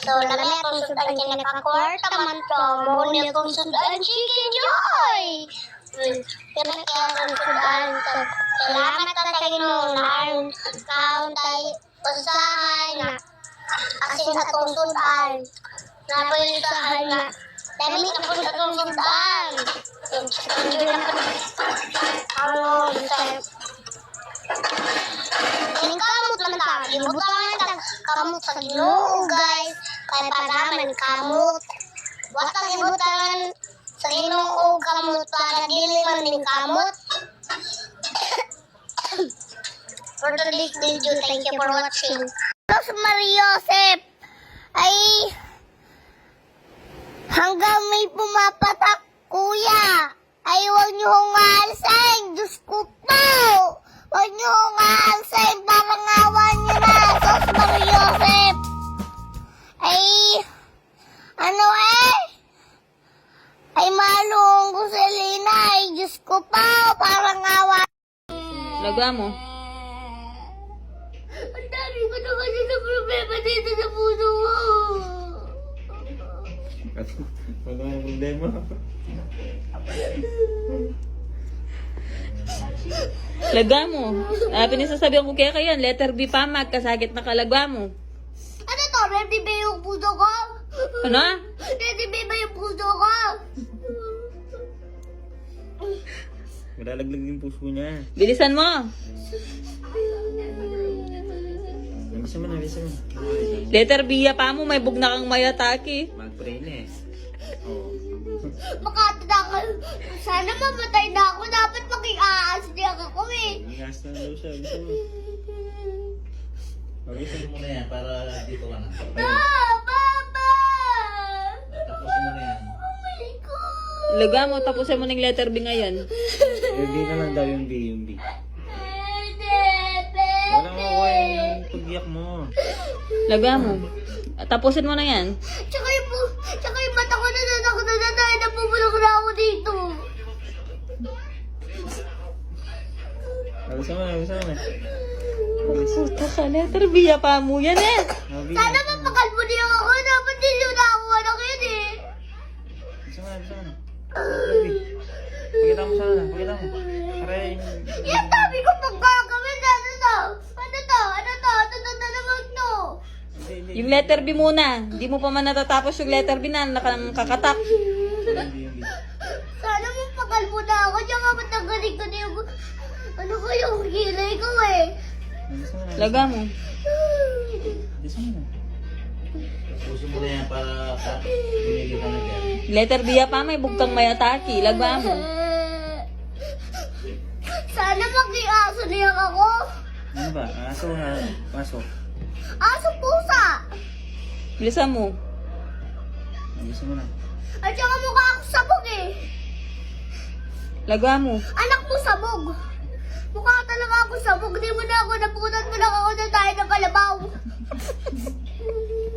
So, lami akong sudan kinakakwarta man to. Muna akong sudan Chicken Joy. Kaya akong sudan. So, salamat na sa Ginoo na aron kaon tayo usahay na asin atong sudan. Napulisahan na. Dami na po atong sudan. Chicken Joy na po. Kining kamot man ta. Gibutangan ta kamot sa Ginoo, guys. Kay paraman kamot. Basta gibutangan sa Ginoo kamot para dili man ning kamot. For today's video, thank you for watching. Los Mariosep ay hanggang may pumapatak, kuya. Ay huwag niyo hong aalsain. Diyos ko po. Huwag niyo hong aalsain. Parang awa niyo na. Sos Mariosep. Ay, ano ay malung ko sa Lina. Ay, Diyos ko po. Parang awa. Laga mo. Ang dami ko na kasi na problema dito sa puso mo. Wala ang problema. Laga mo. Pinasasabihan ko kaya yan. Letter B pa, magkasakit na kalagwa mo. Ano to? Ready ba yung puso ko? Ano? Ready ba yung puso ko? Malalaglag yung puso niya. Bilisan mo. Bisa mo na, bisa mo. Letter B pa mo, may bugna kang mayataki. Mag-pray na eh. Oo. Makatanda ka. Sana mamatay na ako. Dapat mag-i-aasdiyak ako eh. Gas na daw siya. Bisa mo. Bisa mo na yan para dito ka na. Papa! Tapusin mo na yan. Oh my God! Laga mo, tapusin mo ng letter B ngayon. Yung B na lang daw yung B, yung B. Bebe! Wala makuha yung pag-iyak mo. Laga mo. Tapusin mo na yan. Tsaka yung mata ko na dahil napupulog na ako dito. Bisa mo na, bisa mo na. Puta ka, letter B pa mo yan eh. Sana mapakalbo niya ako. Dapat din yun ako anak yun eh. Bisa mo na, bisa mo na. Pakita mo sana, pakita mo. Aray. Yung dami ko pag gagawin. Ano to? Ano naman to? Yung letter B muna. Hindi mo pa man natatapos yung letter B na nakakatak. Yung B, yung B. Sana mapakalbo na ako. Tsaka matagaling ko na yung... Ano ko yung kilay ko eh. Bisa mo na. Laga mo. Bisa mo na. Tapusin mo na yan para binili ka na dyan. Letter B pa, may bugkang mayataki. Laga mo. Sana mag-i-aso niya ako. Ano ba? Aso ha? Aso. Aso pusa. Bilisan mo. Bisa mo na. At saka mukha ako sabog eh. Laga mo. Anak mo sabog. Mukha talaga ako sabog. Di mo na ako napunan mo lang ako na tayo ng kalabaw.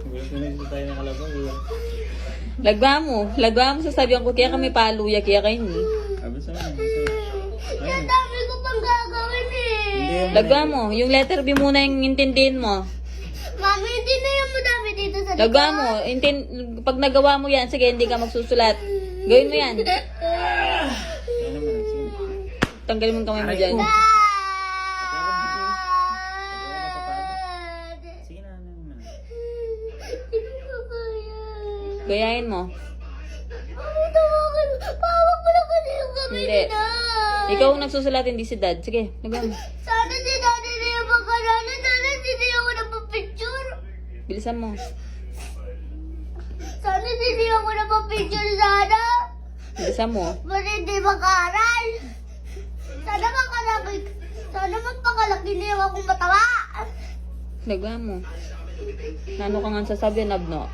Gusto tayo ng kalabaw. Laga mo. Laga mo, sasabihan ko kaya kami paluya kaya kayo ni. Bisa mo na. Bisa mo na. Yung dami ko pang gagawin eh. Laga mo. Yung letter B muna yung intindihin mo. Mami, hindi na yung madami dito sa Laga mo. Pag nagawa mo yan, sige, hindi ka magsusulat. Gawin mo yan. Yan naman. Sige. Tanggalin mo yung kamay mo dyan. Sige na. Ano naman. Hindi ko kaya. Gayahin mo. Mami, tawagan. Pawag mo na kasi yung kamay Hindi. nila. Ikaw ang nagsusulat, hindi si Dad. Sige, laga mo. Sana si Daddy na yung makaralan. Sana hindi ako napapicture. Bilisan mo. Sana hindi ako napapicture sana. Bilisan mo. Ba't hindi makaral? Sana makalaki. Sana magpakalaki na yung akong matawa. Laga mo. Nano ka nga sasabihan, Abno?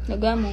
Laga mo.